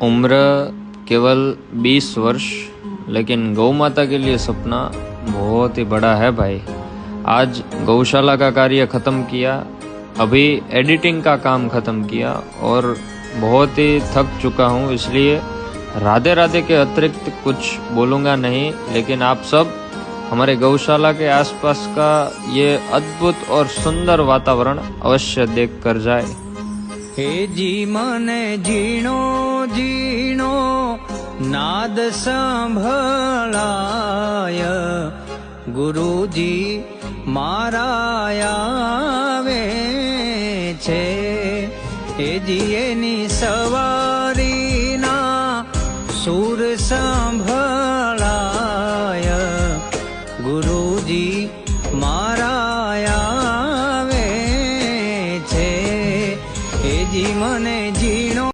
उम्र केवल 20 वर्ष, लेकिन गौ माता के लिए सपना बहुत ही बड़ा है भाई। आज गौशाला का कार्य ख़त्म किया, अभी एडिटिंग का काम ख़त्म किया और बहुत ही थक चुका हूँ, इसलिए राधे राधे के अतिरिक्त कुछ बोलूँगा नहीं। लेकिन आप सब हमारे गौशाला के आसपास का ये अद्भुत और सुंदर वातावरण अवश्य देख कर जाए। हे जी मने जीणो जीणो नाद संभळाय, गुरुजी माराया वे छे। हे जी एनी सवारी ना सूर संभळाय,